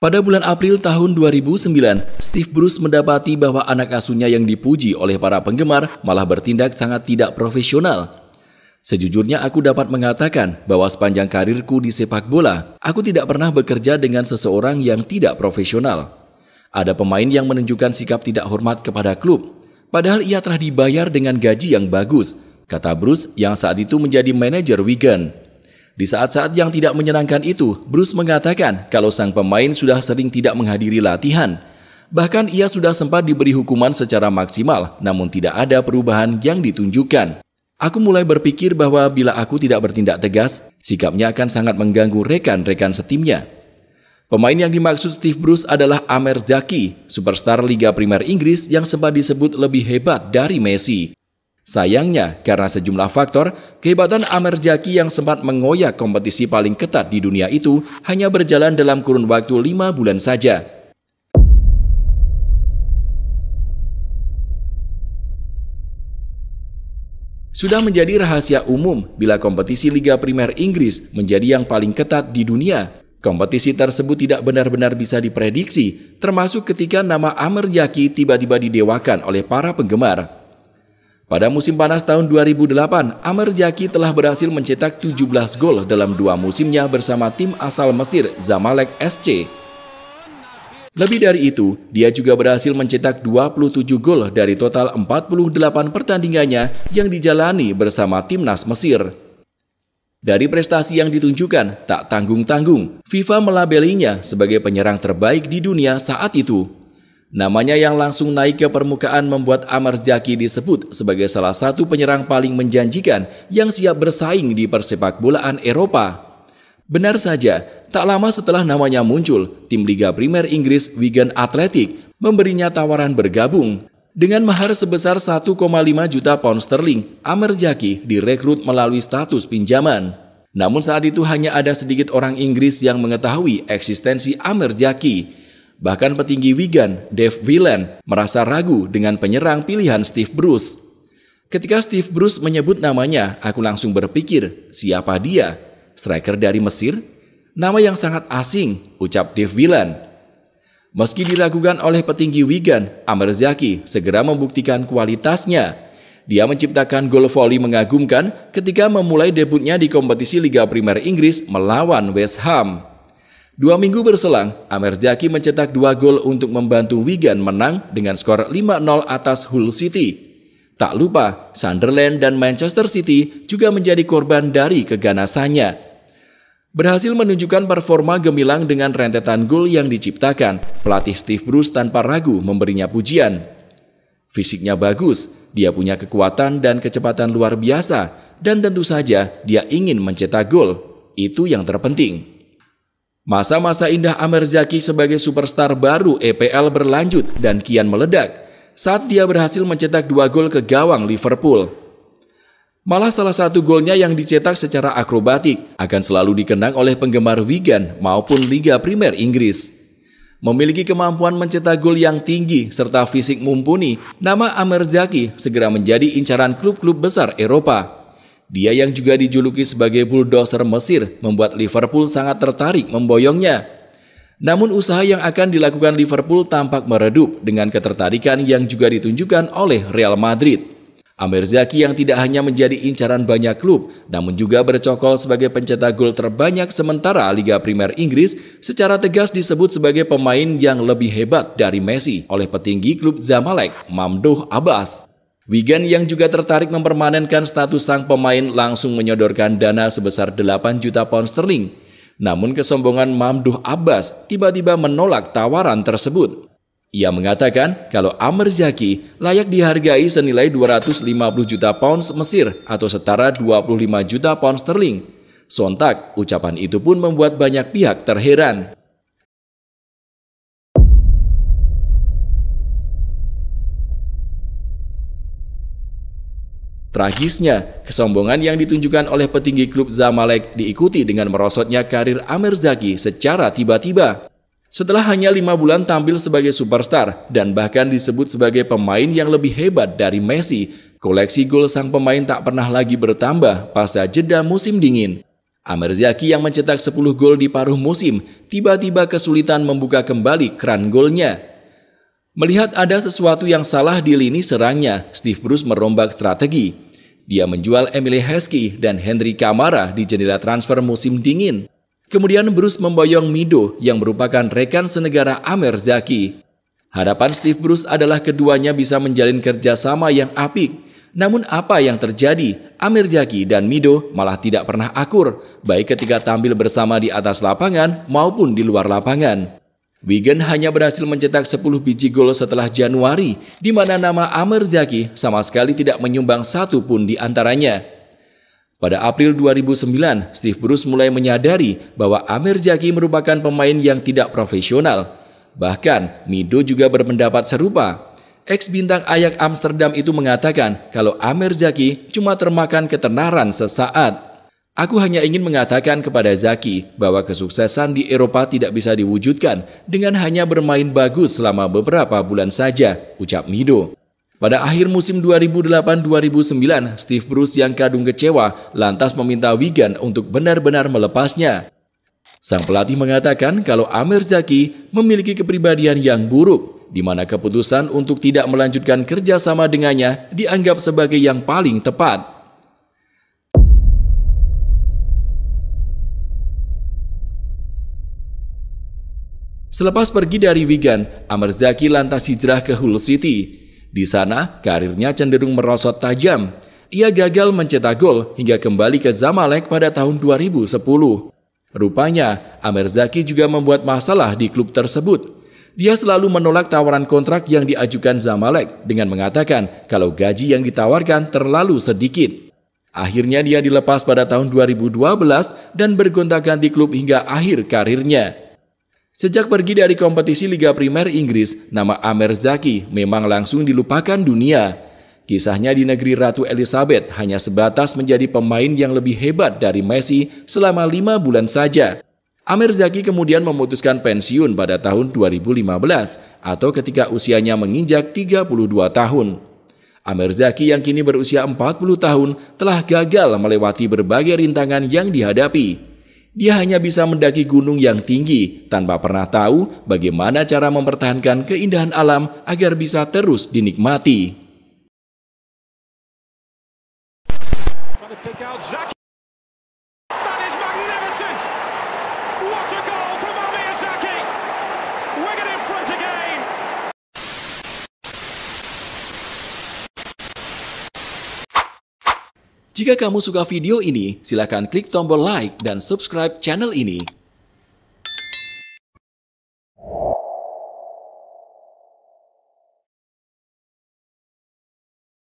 Pada bulan April tahun 2009, Steve Bruce mendapati bahwa anak asuhnya yang dipuji oleh para penggemar malah bertindak sangat tidak profesional. Sejujurnya aku dapat mengatakan bahwa sepanjang karirku di sepak bola, aku tidak pernah bekerja dengan seseorang yang tidak profesional. Ada pemain yang menunjukkan sikap tidak hormat kepada klub, padahal ia telah dibayar dengan gaji yang bagus, kata Bruce yang saat itu menjadi manajer Wigan. Di saat-saat yang tidak menyenangkan itu, Bruce mengatakan kalau sang pemain sudah sering tidak menghadiri latihan. Bahkan ia sudah sempat diberi hukuman secara maksimal, namun tidak ada perubahan yang ditunjukkan. Aku mulai berpikir bahwa bila aku tidak bertindak tegas, sikapnya akan sangat mengganggu rekan-rekan setimnya. Pemain yang dimaksud Steve Bruce adalah Amer Zaki, superstar Liga Primer Inggris yang sempat disebut lebih hebat dari Messi. Sayangnya, karena sejumlah faktor, kehebatan Amer Zaki yang sempat mengoyak kompetisi paling ketat di dunia itu hanya berjalan dalam kurun waktu 5 bulan saja. Sudah menjadi rahasia umum bila kompetisi Liga Primer Inggris menjadi yang paling ketat di dunia. Kompetisi tersebut tidak benar-benar bisa diprediksi, termasuk ketika nama Amer Zaki tiba-tiba didewakan oleh para penggemar. Pada musim panas tahun 2008, Amer Zaki telah berhasil mencetak 17 gol dalam 2 musimnya bersama tim asal Mesir Zamalek SC. Lebih dari itu, dia juga berhasil mencetak 27 gol dari total 48 pertandingannya yang dijalani bersama timnas Mesir. Dari prestasi yang ditunjukkan, tak tanggung-tanggung, FIFA melabelinya sebagai penyerang terbaik di dunia saat itu. Namanya yang langsung naik ke permukaan membuat Amer Zaki disebut sebagai salah satu penyerang paling menjanjikan yang siap bersaing di persepakbolaan Eropa. Benar saja, tak lama setelah namanya muncul, tim Liga Primer Inggris Wigan Athletic memberinya tawaran bergabung. Dengan mahar sebesar 1,5 juta pound sterling, Amer Zaki direkrut melalui status pinjaman. Namun saat itu hanya ada sedikit orang Inggris yang mengetahui eksistensi Amer Zaki. Bahkan petinggi Wigan, Dave Whelan, merasa ragu dengan penyerang pilihan Steve Bruce. Ketika Steve Bruce menyebut namanya, aku langsung berpikir, siapa dia? Striker dari Mesir? Nama yang sangat asing, ucap Dave Whelan. Meski diragukan oleh petinggi Wigan, Amer Zaki segera membuktikan kualitasnya. Dia menciptakan gol voli mengagumkan ketika memulai debutnya di kompetisi Liga Primer Inggris melawan West Ham. 2 minggu berselang, Amer Zaki mencetak 2 gol untuk membantu Wigan menang dengan skor 5-0 atas Hull City. Tak lupa, Sunderland dan Manchester City juga menjadi korban dari keganasannya. Berhasil menunjukkan performa gemilang dengan rentetan gol yang diciptakan, pelatih Steve Bruce tanpa ragu memberinya pujian. Fisiknya bagus, dia punya kekuatan dan kecepatan luar biasa, dan tentu saja dia ingin mencetak gol. Itu yang terpenting. Masa-masa indah Amer Zaki sebagai superstar baru EPL berlanjut dan kian meledak saat dia berhasil mencetak 2 gol ke gawang Liverpool. Malah salah satu golnya yang dicetak secara akrobatik akan selalu dikenang oleh penggemar Wigan maupun Liga Primer Inggris. Memiliki kemampuan mencetak gol yang tinggi serta fisik mumpuni, nama Amer Zaki segera menjadi incaran klub-klub besar Eropa. Dia yang juga dijuluki sebagai bulldozer Mesir membuat Liverpool sangat tertarik memboyongnya. Namun usaha yang akan dilakukan Liverpool tampak meredup dengan ketertarikan yang juga ditunjukkan oleh Real Madrid. Amer Zaki yang tidak hanya menjadi incaran banyak klub, namun juga bercokol sebagai pencetak gol terbanyak sementara Liga Primer Inggris secara tegas disebut sebagai pemain yang lebih hebat dari Messi oleh petinggi klub Zamalek, Mamdouh Abbas. Wigan yang juga tertarik mempermanenkan status sang pemain langsung menyodorkan dana sebesar 8 juta pound sterling. Namun kesombongan Mamdouh Abbas tiba-tiba menolak tawaran tersebut. Ia mengatakan kalau Amer Zaki layak dihargai senilai 250 juta pound Mesir atau setara 25 juta pound sterling. Sontak, ucapan itu pun membuat banyak pihak terheran. Tragisnya, kesombongan yang ditunjukkan oleh petinggi klub Zamalek diikuti dengan merosotnya karir Amer Zaki secara tiba-tiba. Setelah hanya 5 bulan tampil sebagai superstar dan bahkan disebut sebagai pemain yang lebih hebat dari Messi, koleksi gol sang pemain tak pernah lagi bertambah pasca jeda musim dingin. Amer Zaki yang mencetak 10 gol di paruh musim, tiba-tiba kesulitan membuka kembali keran golnya. Melihat ada sesuatu yang salah di lini serangnya, Steve Bruce merombak strategi. Dia menjual Emile Heskey dan Henry Camara di jendela transfer musim dingin. Kemudian Bruce memboyong Mido yang merupakan rekan senegara Amer Zaki. Harapan Steve Bruce adalah keduanya bisa menjalin kerjasama yang apik. Namun apa yang terjadi? Amer Zaki dan Mido malah tidak pernah akur, baik ketika tampil bersama di atas lapangan maupun di luar lapangan. Wigan hanya berhasil mencetak 10 biji gol setelah Januari, di mana nama Amer Zaki sama sekali tidak menyumbang satu pun di antaranya. Pada April 2009, Steve Bruce mulai menyadari bahwa Amer Zaki merupakan pemain yang tidak profesional. Bahkan, Mido juga berpendapat serupa. Ex-bintang Ajax Amsterdam itu mengatakan kalau Amer Zaki cuma termakan ketenaran sesaat. Aku hanya ingin mengatakan kepada Zaki bahwa kesuksesan di Eropa tidak bisa diwujudkan dengan hanya bermain bagus selama beberapa bulan saja, ucap Mido. Pada akhir musim 2008-2009, Steve Bruce yang kadung kecewa lantas meminta Wigan untuk benar-benar melepasnya. Sang pelatih mengatakan kalau Amer Zaki memiliki kepribadian yang buruk, di mana keputusan untuk tidak melanjutkan kerjasama dengannya dianggap sebagai yang paling tepat. Selepas pergi dari Wigan, Amer Zaki lantas hijrah ke Hull City. Di sana, karirnya cenderung merosot tajam. Ia gagal mencetak gol hingga kembali ke Zamalek pada tahun 2010. Rupanya, Amer Zaki juga membuat masalah di klub tersebut. Dia selalu menolak tawaran kontrak yang diajukan Zamalek dengan mengatakan kalau gaji yang ditawarkan terlalu sedikit. Akhirnya dia dilepas pada tahun 2012 dan bergonta-ganti klub hingga akhir karirnya. Sejak pergi dari kompetisi Liga Primer Inggris, nama Amer Zaki memang langsung dilupakan dunia. Kisahnya di negeri Ratu Elizabeth hanya sebatas menjadi pemain yang lebih hebat dari Messi selama 5 bulan saja. Amer Zaki kemudian memutuskan pensiun pada tahun 2015 atau ketika usianya menginjak 32 tahun. Amer Zaki yang kini berusia 40 tahun telah gagal melewati berbagai rintangan yang dihadapi. Dia hanya bisa mendaki gunung yang tinggi tanpa pernah tahu bagaimana cara mempertahankan keindahan alam agar bisa terus dinikmati. What a goal from Amer Zaki! Wigan in front again! Jika kamu suka video ini, silakan klik tombol like dan subscribe channel ini.